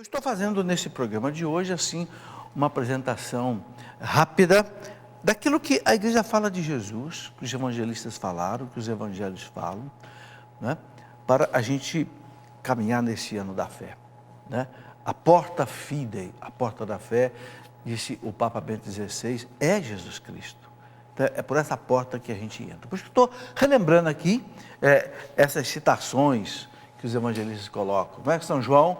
Eu estou fazendo nesse programa de hoje, assim, uma apresentação rápida daquilo que a igreja fala de Jesus, que os evangelistas falaram, que os evangelhos falam, né? Para a gente caminhar nesse ano da fé, né? A porta fidei, a porta da fé, disse o Papa Bento XVI, é Jesus Cristo. Então, é por essa porta que a gente entra. Por isso que estou relembrando aqui essas citações que os evangelistas colocam. Não é que São João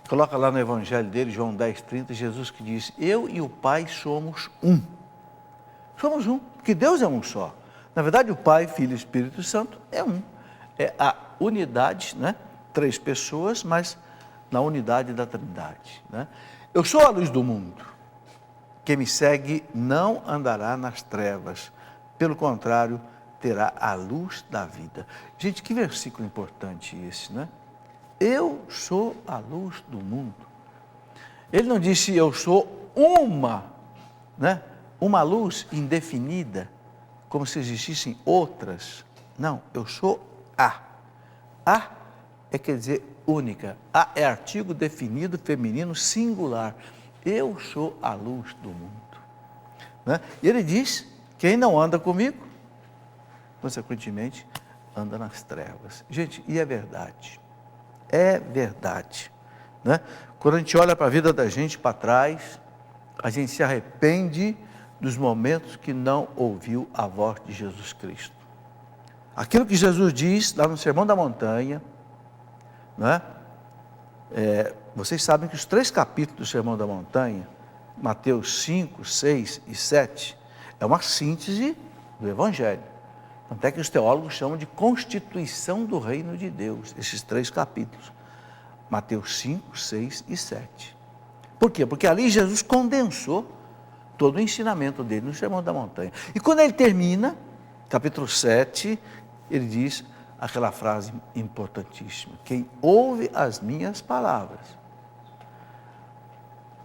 coloca lá no evangelho dele, João 10:30, Jesus que diz, eu e o Pai somos um. Somos um, porque Deus é um só. Na verdade, o Pai, Filho e Espírito Santo é um. É a unidade, né? 3 pessoas, mas na unidade da Trindade, né? Eu sou a luz do mundo. Quem me segue não andará nas trevas. Pelo contrário, terá a luz da vida. Gente, que versículo importante esse, né? Eu sou a luz do mundo. Ele não disse eu sou uma, né? Uma luz indefinida, como se existissem outras. Não, eu sou a. A quer dizer única. A é artigo definido, feminino, singular. Eu sou a luz do mundo. Né? E ele diz, quem não anda comigo, consequentemente, anda nas trevas. Gente, e é verdade. É verdade. Né? Quando a gente olha para a vida da gente para trás, a gente se arrepende dos momentos que não ouviu a voz de Jesus Cristo. Aquilo que Jesus diz lá no Sermão da Montanha, né? Vocês sabem que os 3 capítulos do Sermão da Montanha, Mateus 5, 6 e 7, é uma síntese do Evangelho. Até que os teólogos chamam de constituição do reino de Deus, esses 3 capítulos. Mateus 5, 6 e 7. Por quê? Porque ali Jesus condensou todo o ensinamento dele no Sermão da Montanha. E quando ele termina, capítulo 7, ele diz aquela frase importantíssima, quem ouve as minhas palavras,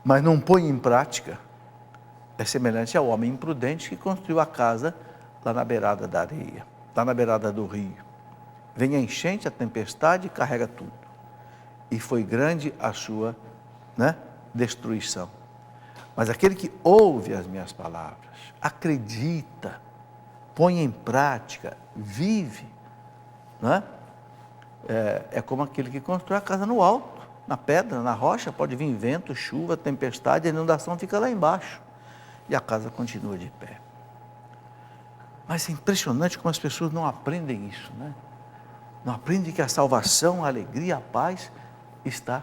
mas não põe em prática, é semelhante ao homem imprudente que construiu a casa lá na beirada da areia, lá na beirada do rio. Vem a enchente, a tempestade e carrega tudo. E foi grande a sua, né, destruição. Mas aquele que ouve as minhas palavras, acredita, põe em prática, vive, né? É como aquele que constrói a casa no alto, na pedra, na rocha, pode vir vento, chuva, tempestade, a inundação fica lá embaixo e a casa continua de pé. Mas é impressionante como as pessoas não aprendem isso, né? Não aprendem que a salvação, a alegria, a paz está,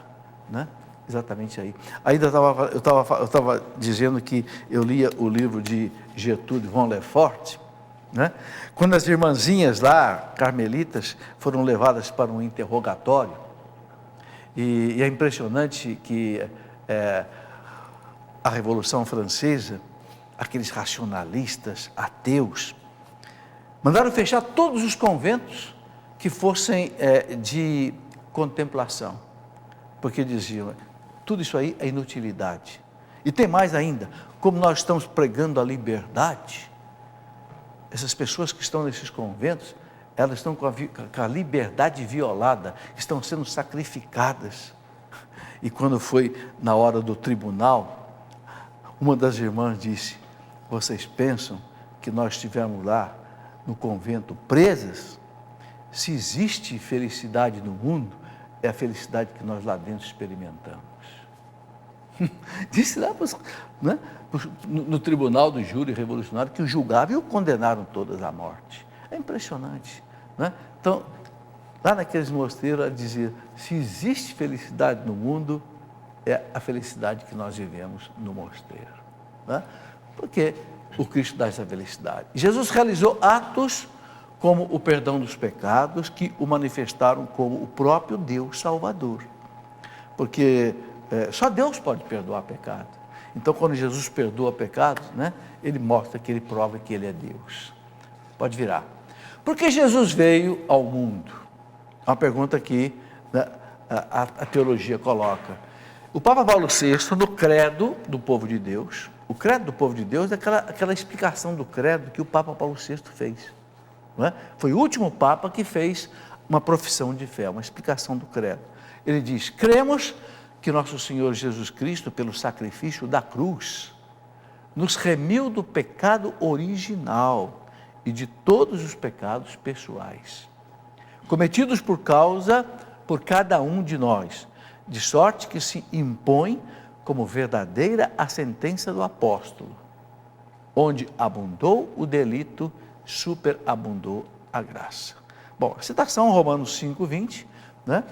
né, exatamente aí. Ainda eu estava dizendo que eu lia o livro de Gertrude von Lefort, né? Quando as irmãzinhas lá, carmelitas, foram levadas para um interrogatório, e é impressionante que a Revolução Francesa, aqueles racionalistas, ateus, mandaram fechar todos os conventos que fossem de contemplação, porque diziam, tudo isso aí é inutilidade. E tem mais ainda, como nós estamos pregando a liberdade, essas pessoas que estão nesses conventos, elas estão com a liberdade violada, estão sendo sacrificadas. E quando foi na hora do tribunal, uma das irmãs disse, vocês pensam que nós estivemos lá no convento presas? Se existe felicidade no mundo, é a felicidade que nós lá dentro experimentamos. Disse lá, né, no tribunal do júri revolucionário, que o julgavam e o condenaram todas à morte. É impressionante, né? Então, lá naqueles mosteiros, ela dizia, se existe felicidade no mundo, é a felicidade que nós vivemos no mosteiro, né? Porque o Cristo dá essa felicidade. Jesus realizou atos como o perdão dos pecados, que o manifestaram como o próprio Deus Salvador. Porque só Deus pode perdoar pecado. Então, quando Jesus perdoa pecados, né, ele mostra que ele prova que ele é Deus. Pode virar. Por que Jesus veio ao mundo? Uma pergunta que, né, a teologia coloca. O Papa Paulo VI, no credo do povo de Deus, o credo do povo de Deus é aquela explicação do credo que o Papa Paulo VI fez. Não é? Foi o último Papa que fez uma profissão de fé, uma explicação do credo. Ele diz, cremos que nosso Senhor Jesus Cristo, pelo sacrifício da cruz, nos remiu do pecado original e de todos os pecados pessoais, cometidos por cada um de nós, de sorte que se impõe como verdadeira a sentença do apóstolo: onde abundou o delito, superabundou a graça. Bom, a citação Romanos 5:20, né?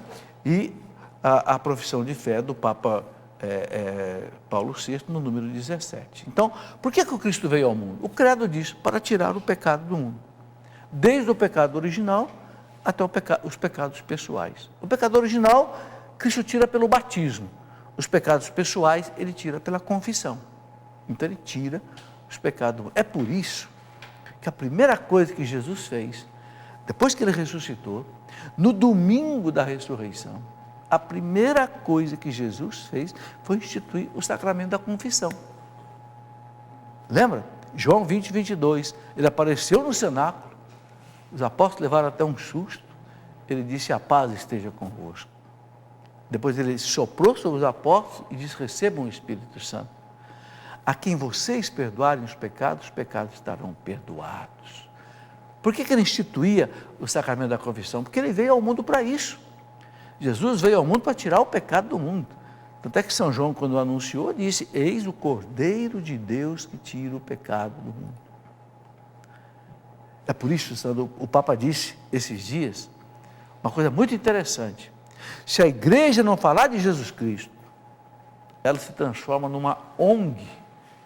E a profissão de fé do Papa Paulo VI, no número 17. Então, por que o Cristo veio ao mundo? O credo diz: para tirar o pecado do mundo, desde o pecado original até os pecados pessoais. O pecado original, Cristo tira pelo batismo. Os pecados pessoais, ele tira pela confissão. Então, ele tira os pecados do mundo. É por isso que a primeira coisa que Jesus fez, depois que ele ressuscitou, no domingo da ressurreição, a primeira coisa que Jesus fez foi instituir o sacramento da confissão. Lembra? João 20:22, ele apareceu no cenáculo, os apóstolos levaram até um susto, ele disse: a paz esteja convosco. Depois ele soprou sobre os apóstolos e disse: recebam o Espírito Santo. A quem vocês perdoarem os pecados estarão perdoados. Por que ele instituía o sacramento da confissão? Porque ele veio ao mundo para isso. Jesus veio ao mundo para tirar o pecado do mundo. Tanto é que São João, quando anunciou, disse: eis o Cordeiro de Deus que tira o pecado do mundo. É por isso, Sandro, o Papa disse esses dias uma coisa muito interessante: se a igreja não falar de Jesus Cristo, ela se transforma numa ONG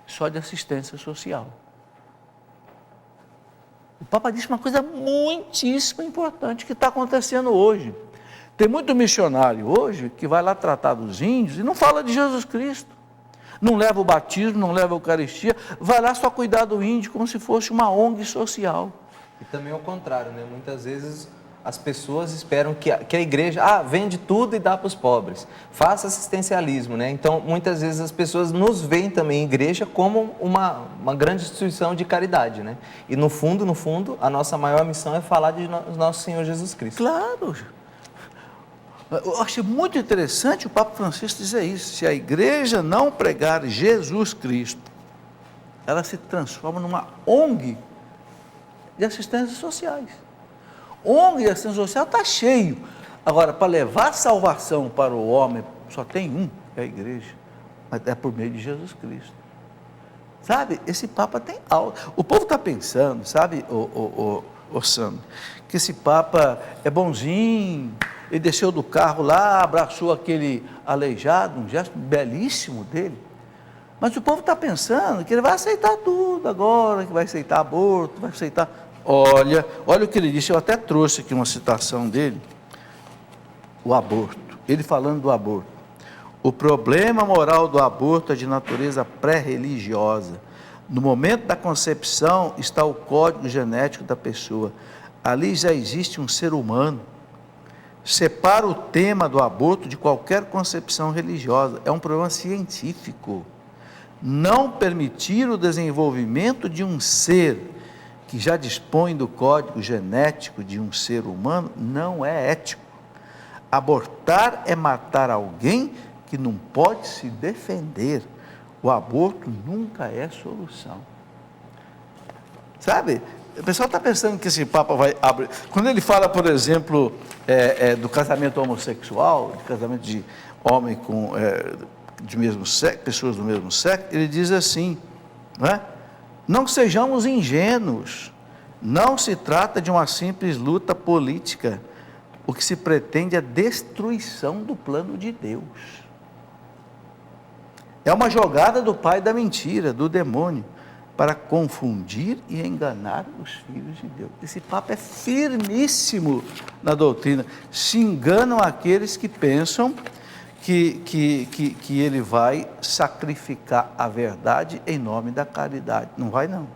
só de assistência social. O Papa disse uma coisa muitíssimo importante que está acontecendo hoje. Tem muito missionário hoje que vai lá tratar dos índios e não fala de Jesus Cristo. Não leva o batismo, não leva a Eucaristia, vai lá só cuidar do índio como se fosse uma ONG social. E também ao contrário, né? Muitas vezes as pessoas esperam que a igreja vende tudo e dá para os pobres, faça assistencialismo, né? Então, muitas vezes as pessoas nos veem também a igreja como uma grande instituição de caridade, né? E no fundo, a nossa maior missão é falar de nosso Senhor Jesus Cristo. Claro! Eu achei muito interessante o Papa Francisco dizer isso: se a igreja não pregar Jesus Cristo, ela se transforma numa ONG de assistências sociais. ONG de assistência social está cheio. Agora, para levar salvação para o homem, só tem um, é a igreja, mas é por meio de Jesus Cristo. Sabe, esse Papa tem algo. O povo está pensando, sabe, o Sandro, que esse Papa é bonzinho, ele desceu do carro lá, abraçou aquele aleijado, um gesto belíssimo dele. Mas o povo está pensando que ele vai aceitar tudo agora, que vai aceitar aborto, vai aceitar... Olha o que ele disse, eu até trouxe aqui uma citação dele, o aborto, ele falando do aborto: o problema moral do aborto é de natureza pré-religiosa. No momento da concepção está o código genético da pessoa, ali já existe um ser humano. Separa o tema do aborto de qualquer concepção religiosa, é um problema científico. Não permitir o desenvolvimento de um ser que já dispõe do código genético de um ser humano não é ético. Abortar é matar alguém que não pode se defender. O aborto nunca é solução. Sabe? O pessoal está pensando que esse Papa vai abrir... Quando ele fala, por exemplo, do casamento homossexual, do casamento de homem com de mesmo sexo, pessoas do mesmo sexo, ele diz assim, não é? Não sejamos ingênuos, não se trata de uma simples luta política, o que se pretende é a destruição do plano de Deus. É uma jogada do pai da mentira, do demônio, para confundir e enganar os filhos de Deus. Esse Papa é firmíssimo na doutrina. Se enganam aqueles que pensam que ele vai sacrificar a verdade em nome da caridade. Não vai, não.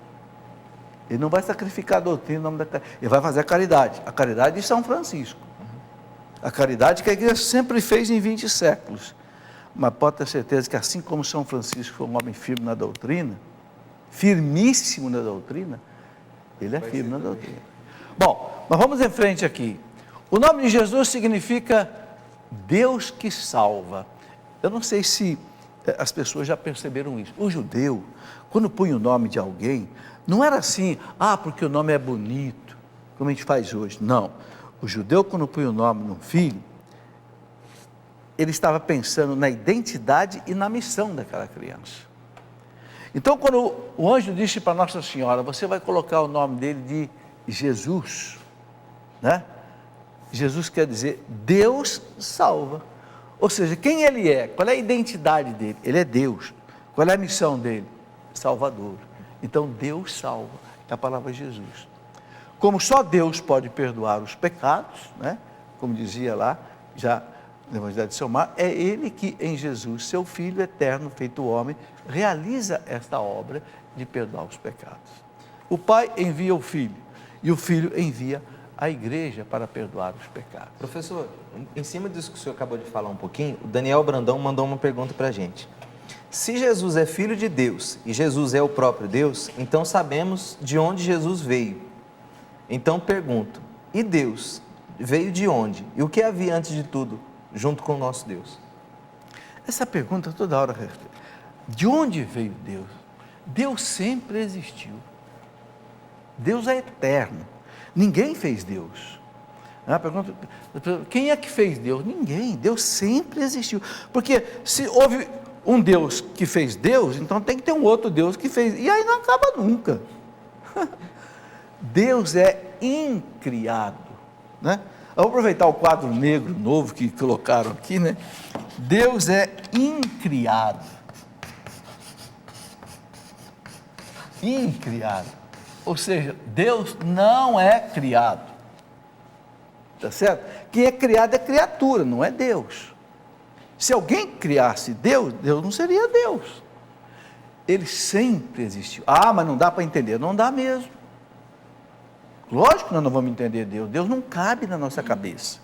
Ele não vai sacrificar a doutrina em nome da caridade. Ele vai fazer a caridade de São Francisco. A caridade que a igreja sempre fez em 20 séculos. Mas pode ter certeza que assim como São Francisco foi um homem firme na doutrina, firmíssimo na doutrina, ele é firme na doutrina. Bom, mas vamos em frente aqui. O nome de Jesus significa Deus que salva. Eu não sei se as pessoas já perceberam isso. O judeu, quando punha o nome de alguém, não era assim, porque o nome é bonito, como a gente faz hoje. Não. O judeu, quando punha o nome num filho, ele estava pensando na identidade e na missão daquela criança. Então, quando o anjo disse para Nossa Senhora, você vai colocar o nome dele de Jesus, né? Jesus quer dizer Deus salva. Ou seja, quem ele é? Qual é a identidade dele? Ele é Deus. Qual é a missão dele? Salvador. Então, Deus salva. É a palavra Jesus. Como só Deus pode perdoar os pecados, né? Como dizia lá, já no Evangelho de São Marcos, é Ele que em Jesus, seu Filho eterno, feito homem, realiza esta obra de perdoar os pecados. O Pai envia o Filho e o Filho envia a igreja para perdoar os pecados. Professor, em cima disso que o senhor acabou de falar um pouquinho, o Daniel Brandão mandou uma pergunta para a gente. Se Jesus é Filho de Deus e Jesus é o próprio Deus, então sabemos de onde Jesus veio. Então pergunto, e Deus veio de onde? E o que havia antes de tudo, junto com o nosso Deus? Essa pergunta toda hora, de onde veio Deus? Deus sempre existiu. Deus é eterno. Ninguém fez Deus. A pergunta, quem é que fez Deus? Ninguém. Deus sempre existiu. Porque se houve um Deus que fez Deus, então tem que ter um outro Deus que fez. E aí não acaba nunca. Deus é incriado, né? Eu vou aproveitar o quadro negro novo que colocaram aqui, né? Deus é incriado. Incriado. Ou seja, Deus não é criado. Tá certo? Quem é criado é criatura, não é Deus. Se alguém criasse Deus, Deus não seria Deus. Ele sempre existiu. Mas não dá para entender. Não dá mesmo. Lógico que nós não vamos entender Deus. Deus não cabe na nossa cabeça.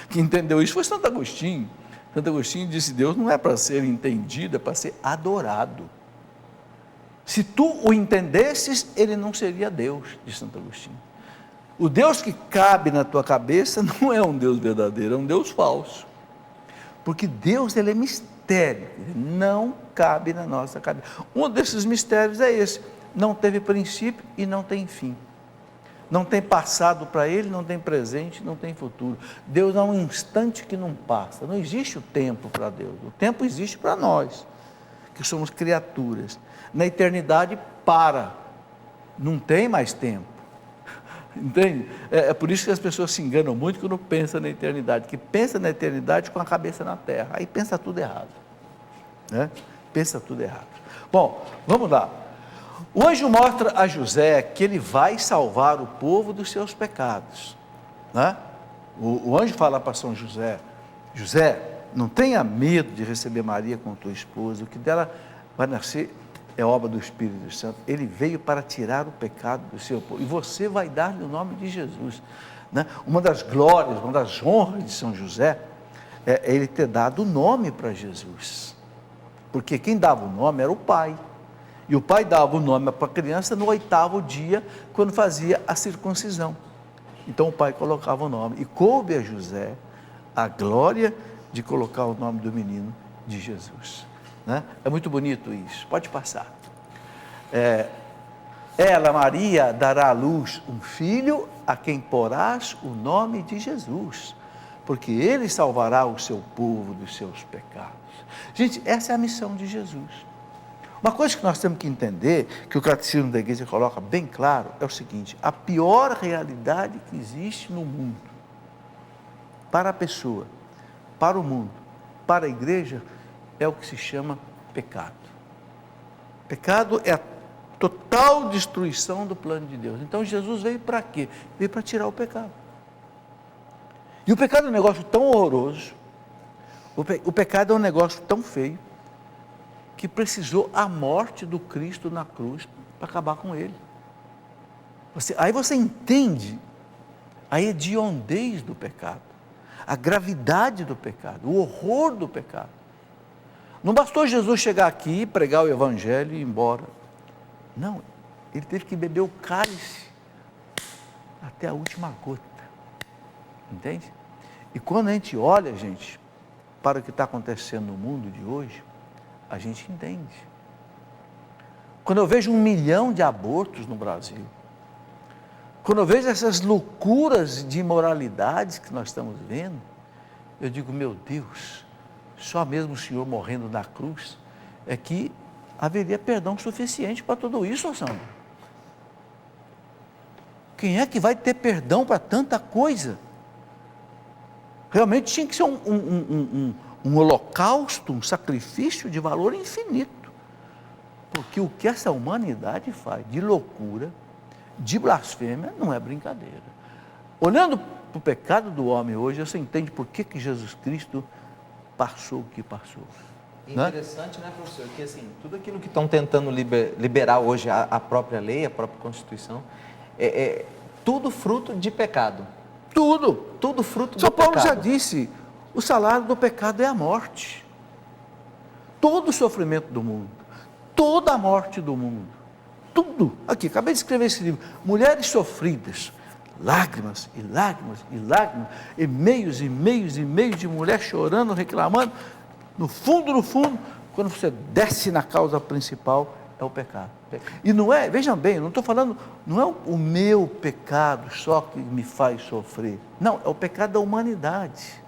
Quem entendeu isso foi Santo Agostinho. Santo Agostinho disse, Deus não é para ser entendido, é para ser adorado. Se tu o entendesses, ele não seria Deus, diz Santo Agostinho. O Deus que cabe na tua cabeça não é um Deus verdadeiro, é um Deus falso. Porque Deus, ele é mistério, ele não cabe na nossa cabeça. Um desses mistérios é esse, não teve princípio e não tem fim. Não tem passado para ele, não tem presente, não tem futuro. Deus é um instante que não passa, não existe o tempo para Deus, o tempo existe para nós, que somos criaturas. Na eternidade não tem mais tempo. Entende? É por isso que as pessoas se enganam muito quando pensam na eternidade, que pensa na eternidade com a cabeça na terra, aí pensa tudo errado, né? Pensa tudo errado. Bom, vamos lá. O anjo mostra a José que ele vai salvar o povo dos seus pecados, né? O anjo fala para São José, José, não tenha medo de receber Maria como tua esposa, o que dela vai nascer é obra do Espírito Santo. Ele veio para tirar o pecado do seu povo. E você vai dar-lhe o nome de Jesus, né? Uma das glórias, uma das honras de São José é ele ter dado o nome para Jesus. Porque quem dava o nome era o pai. E o pai dava o nome para a criança no 8º dia, quando fazia a circuncisão. Então o pai colocava o nome. E coube a José a glória de colocar o nome do menino de Jesus. Né? É muito bonito isso, pode passar. Ela, Maria, dará à luz um filho a quem porás o nome de Jesus, porque ele salvará o seu povo dos seus pecados. Gente, essa é a missão de Jesus. Uma coisa que nós temos que entender, que o Catecismo da Igreja coloca bem claro, é o seguinte: a pior realidade que existe no mundo, para a pessoa, para o mundo, para a igreja, é o que se chama pecado. Pecado é a total destruição do plano de Deus. Então Jesus veio para quê? Veio para tirar o pecado. E o pecado é um negócio tão horroroso, o pecado é um negócio tão feio, que precisou a morte do Cristo na cruz para acabar com ele. Aí você entende a hediondez do pecado, a gravidade do pecado, o horror do pecado. Não bastou Jesus chegar aqui, pregar o Evangelho e ir embora. Não, ele teve que beber o cálice até a última gota. Entende? E quando a gente olha, gente, para o que está acontecendo no mundo de hoje, a gente entende. Quando eu vejo 1 milhão de abortos no Brasil, quando eu vejo essas loucuras de imoralidades que nós estamos vendo, eu digo, meu Deus, só mesmo o Senhor morrendo na cruz é que haveria perdão suficiente para tudo isso, Sandro. Quem é que vai ter perdão para tanta coisa? Realmente tinha que ser um holocausto, um sacrifício de valor infinito. Porque o que essa humanidade faz de loucura, de blasfêmia, não é brincadeira. Olhando para o pecado do homem hoje, você entende por que Jesus Cristo passou o que passou. Interessante, né, professor? Que assim, tudo aquilo que estão tentando liberar hoje, a própria lei, a própria Constituição, é tudo fruto de pecado. Tudo fruto do São Paulo pecado. já disse, o salário do pecado é a morte. Todo o sofrimento do mundo, toda a morte do mundo, tudo. Aqui, acabei de escrever esse livro. Mulheres sofridas, lágrimas e lágrimas e lágrimas, e meios de mulher chorando, reclamando. No fundo, quando você desce na causa principal, é o pecado. E não é, vejam bem, eu não estou falando, não é o meu pecado só que me faz sofrer. Não, é o pecado da humanidade.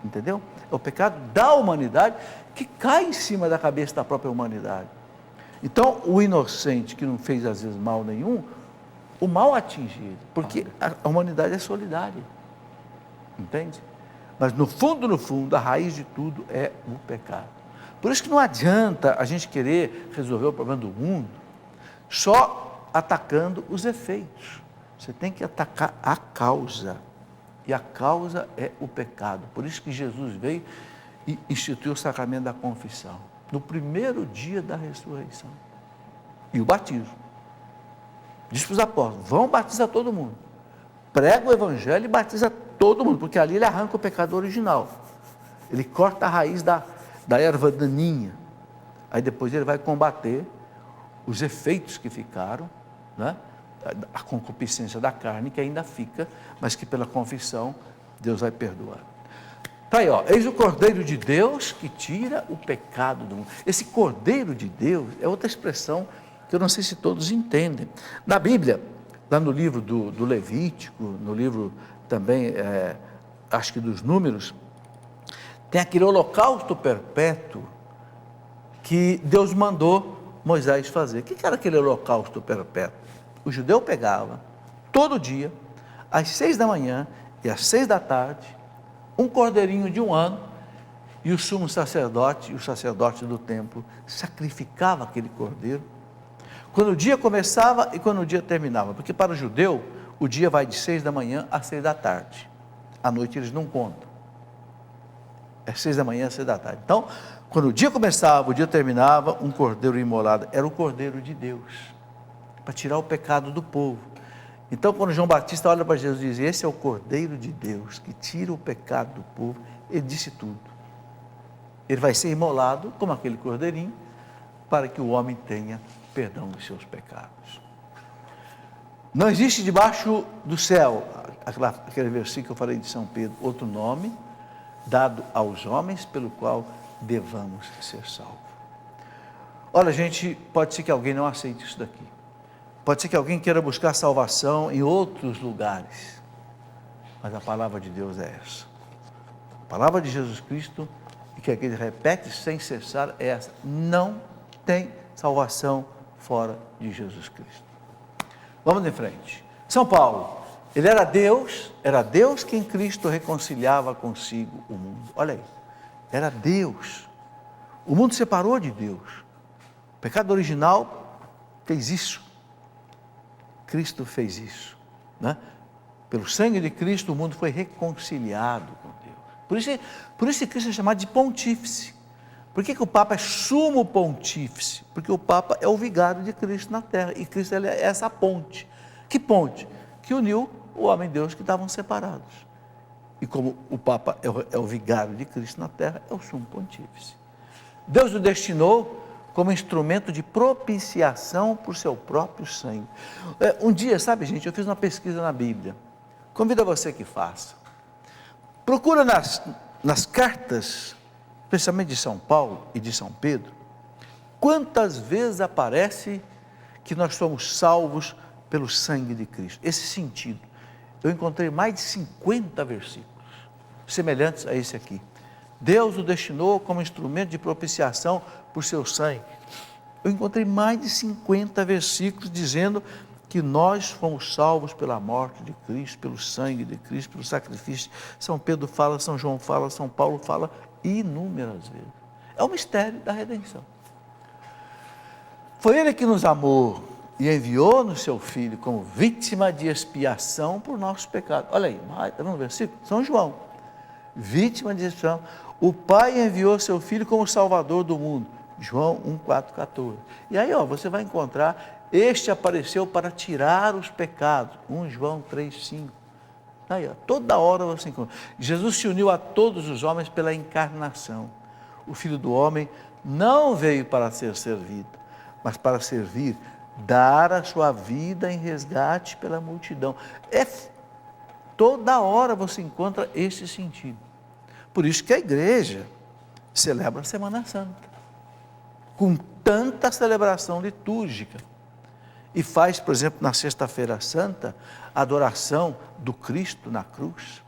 Entendeu? É o pecado da humanidade que cai em cima da cabeça da própria humanidade. Então, o inocente que não fez às vezes mal nenhum, o mal atinge ele, porque a humanidade é solidária. Entende? Mas no fundo, a raiz de tudo é o pecado. Por isso que não adianta a gente querer resolver o problema do mundo só atacando os efeitos. Você tem que atacar a causa. E a causa é o pecado. Por isso que Jesus veio e instituiu o sacramento da confissão, no primeiro dia da ressurreição. E o batismo. Diz para os apóstolos, vão batizar todo mundo. Prega o evangelho e batiza todo mundo, porque ali ele arranca o pecado original. Ele corta a raiz da erva daninha. Aí depois ele vai combater os efeitos que ficaram, né? A concupiscência da carne que ainda fica, mas que pela confissão Deus vai perdoar. Está aí, ó, eis o Cordeiro de Deus que tira o pecado do mundo. Esse Cordeiro de Deus é outra expressão que eu não sei se todos entendem. Na Bíblia, lá no livro do Levítico, no livro também, acho que dos Números, tem aquele holocausto perpétuo que Deus mandou Moisés fazer. O que era aquele holocausto perpétuo? O judeu pegava, todo dia, às 6 da manhã e às 6 da tarde, um cordeirinho de 1 ano, e o sumo sacerdote e o sacerdote do templo sacrificava aquele cordeiro, quando o dia começava e quando o dia terminava, porque para o judeu, o dia vai de 6 da manhã às 6 da tarde, à noite eles não contam, é 6 da manhã às 6 da tarde, então, quando o dia começava, o dia terminava, um cordeiro imolado, era o Cordeiro de Deus, para tirar o pecado do povo. Então, quando João Batista olha para Jesus e diz, esse é o Cordeiro de Deus, que tira o pecado do povo, ele disse tudo. Ele vai ser imolado, como aquele cordeirinho, para que o homem tenha perdão dos seus pecados. Não existe debaixo do céu, aquele versículo que eu falei de São Pedro, outro nome, dado aos homens, pelo qual devamos ser salvos. Olha, gente, pode ser que alguém não aceite isso daqui. Pode ser que alguém queira buscar salvação em outros lugares, mas a palavra de Deus é essa. A palavra de Jesus Cristo, e que ele repete sem cessar, é essa: não tem salvação fora de Jesus Cristo. Vamos em frente. São Paulo, ele era Deus que em Cristo reconciliava consigo o mundo. Olha aí, era Deus. O mundo separou de Deus. O pecado original fez isso. Cristo fez isso, né? Pelo sangue de Cristo o mundo foi reconciliado com Deus. Por isso que Cristo é chamado de pontífice. Por que o Papa é sumo pontífice? Porque o Papa é o vigário de Cristo na terra, e Cristo é essa ponte. Que ponte? Que uniu o homem e Deus que estavam separados. E como o Papa é o vigário de Cristo na terra, é o sumo pontífice. Deus o destinou como instrumento de propiciação por seu próprio sangue. Um dia, sabe, gente, eu fiz uma pesquisa na Bíblia. Convido a você que faça. Procura nas cartas, especialmente de São Paulo e de São Pedro, quantas vezes aparece que nós somos salvos pelo sangue de Cristo? Esse sentido. Eu encontrei mais de 50 versículos semelhantes a esse aqui. Deus o destinou como instrumento de propiciação por seu sangue. Eu encontrei mais de 50 versículos dizendo que nós fomos salvos pela morte de Cristo, pelo sangue de Cristo, pelo sacrifício. São Pedro fala, São João fala, São Paulo fala inúmeras vezes. É o mistério da redenção. Foi Ele que nos amou e enviou no seu Filho como vítima de expiação por nossos pecados. Olha aí, está vendo o versículo? São João, vítima de expiação. O Pai enviou seu Filho como Salvador do mundo. João 1,4,14. E aí, você vai encontrar, este apareceu para tirar os pecados. 1 João 3,5. Aí, toda hora você encontra. Jesus se uniu a todos os homens pela encarnação. O Filho do Homem não veio para ser servido, mas para servir, dar a sua vida em resgate pela multidão. Toda hora você encontra esse sentido. Por isso que a igreja celebra a Semana Santa, com tanta celebração litúrgica. E faz, por exemplo, na Sexta-feira Santa, a adoração do Cristo na cruz.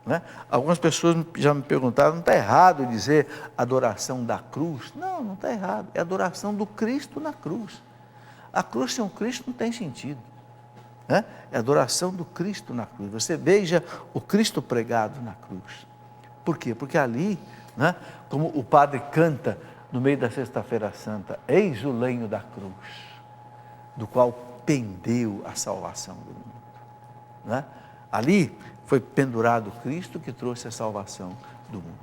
Né? Algumas pessoas já me perguntaram, não está errado dizer adoração da cruz? Não, não está errado, é adoração do Cristo na cruz. A cruz sem um Cristo não tem sentido. Né? É adoração do Cristo na cruz. Você veja o Cristo pregado na cruz. Por quê? Porque ali, né, como o padre canta no meio da Sexta-feira Santa, eis o lenho da cruz, do qual pendeu a salvação do mundo. Né? Ali foi pendurado Cristo que trouxe a salvação do mundo.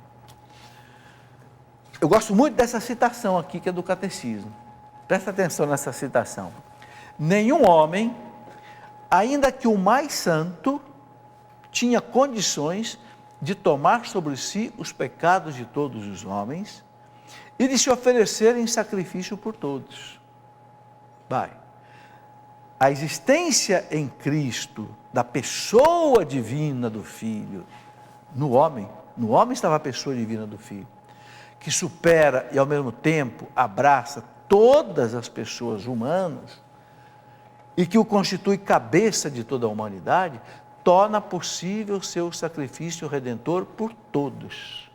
Eu gosto muito dessa citação aqui, que é do Catecismo. Presta atenção nessa citação. Nenhum homem, ainda que o mais santo, tinha condições de tomar sobre si os pecados de todos os homens e de se oferecer em sacrifício por todos. A existência em Cristo da pessoa divina do Filho, no homem estava a pessoa divina do Filho, que supera e ao mesmo tempo abraça todas as pessoas humanas e que o constitui cabeça de toda a humanidade, torna possível seu sacrifício redentor por todos.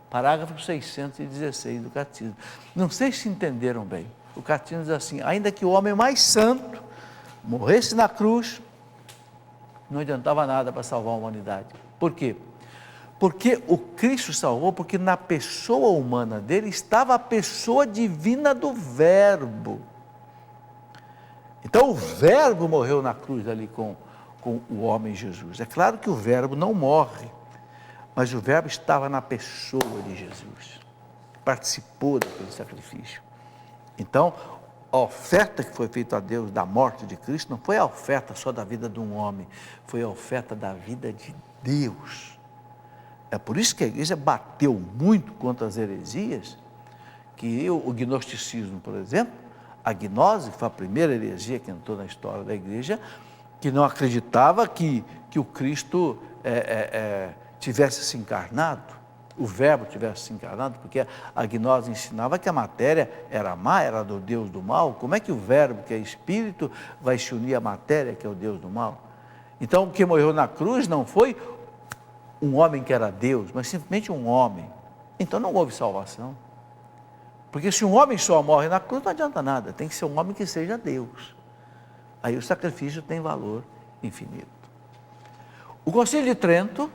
Parágrafo 616 do Catecismo. Não sei se entenderam bem. O Catecismo diz assim, ainda que o homem mais santo morresse na cruz, não adiantava nada para salvar a humanidade. Por quê? Porque o Cristo salvou, porque na pessoa humana dele estava a pessoa divina do Verbo. Então o Verbo morreu na cruz ali com o homem Jesus. É claro que o Verbo não morre, mas o Verbo estava na pessoa de Jesus, participou daquele sacrifício. Então, a oferta que foi feita a Deus da morte de Cristo não foi a oferta só da vida de um homem, foi a oferta da vida de Deus. É por isso que a igreja bateu muito contra as heresias, que o gnosticismo, por exemplo, a gnose, que foi a primeira heresia que entrou na história da igreja, que não acreditava que o Cristo tivesse se encarnado, o Verbo tivesse se encarnado, porque a gnose ensinava que a matéria era má, era do Deus do mal. Como é que o Verbo, que é Espírito, vai se unir à matéria, que é o Deus do mal? Então, o que morreu na cruz não foi um homem que era Deus, mas simplesmente um homem. Então, não houve salvação. Porque se um homem só morre na cruz, não adianta nada, tem que ser um homem que seja Deus. Aí o sacrifício tem valor infinito. O Concílio de Trento,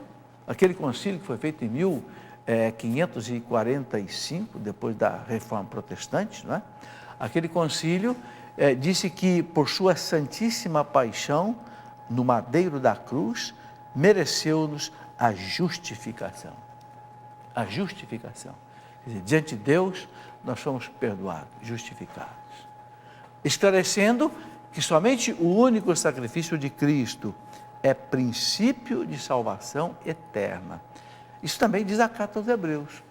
aquele concílio que foi feito em 1545, depois da Reforma Protestante, não é? Aquele concílio disse que por sua santíssima paixão, no madeiro da cruz, mereceu-nos a justificação. A justificação. Quer dizer, diante de Deus, nós somos perdoados, justificados. Esclarecendo que somente o único sacrifício de Cristo é princípio de salvação eterna. Isso também diz a carta aos Hebreus.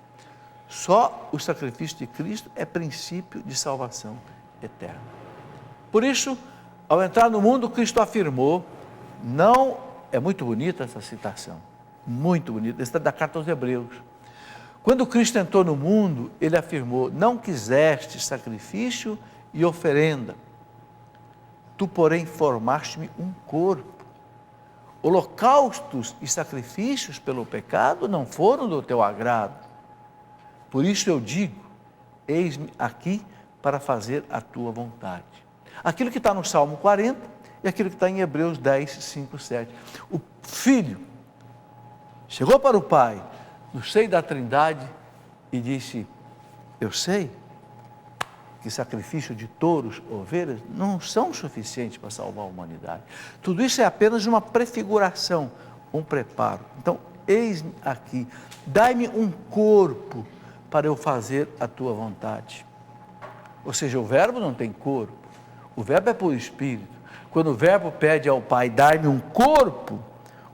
Só o sacrifício de Cristo é princípio de salvação eterna. Por isso, ao entrar no mundo, Cristo afirmou, não, é muito bonita essa citação, Muito bonito. Esse é da carta aos Hebreus. Quando Cristo entrou no mundo, ele afirmou: não quiseste sacrifício e oferenda, tu, porém, formaste-me um corpo. Holocaustos e sacrifícios pelo pecado não foram do teu agrado. Por isso eu digo: eis-me aqui para fazer a tua vontade. Aquilo que está no Salmo 40 e aquilo que está em Hebreus 10, 5, 7. O Filho chegou para o Pai, no seio da Trindade, e disse: eu sei que sacrifício de touros, ovelhas, não são suficientes para salvar a humanidade. Tudo isso é apenas uma prefiguração, um preparo. Então, eis-me aqui, dai-me um corpo para eu fazer a tua vontade. Ou seja, o verbo não tem corpo, o verbo é por espírito. Quando o verbo pede ao Pai, dar-me um corpo,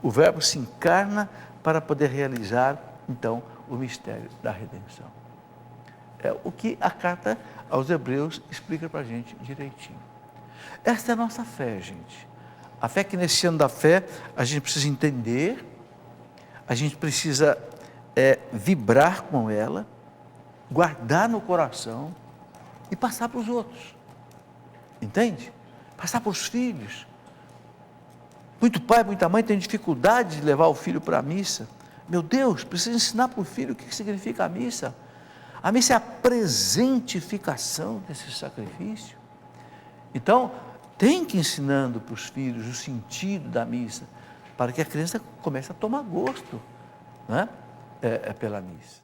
o verbo se encarna para poder realizar, então, o mistério da redenção. É o que a carta aos Hebreus explica para a gente direitinho. Esta é a nossa fé, gente. A fé que nesse ano da fé a gente precisa entender, a gente precisa vibrar com ela, guardar no coração e passar para os outros. Entende? Passar para os filhos. Muito pai, muita mãe tem dificuldade de levar o filho para a missa. Meu Deus, precisa ensinar para o filho o que significa a missa. A missa é a presentificação desse sacrifício. Então, tem que ir ensinando para os filhos o sentido da missa, para que a criança comece a tomar gosto, né? Pela missa.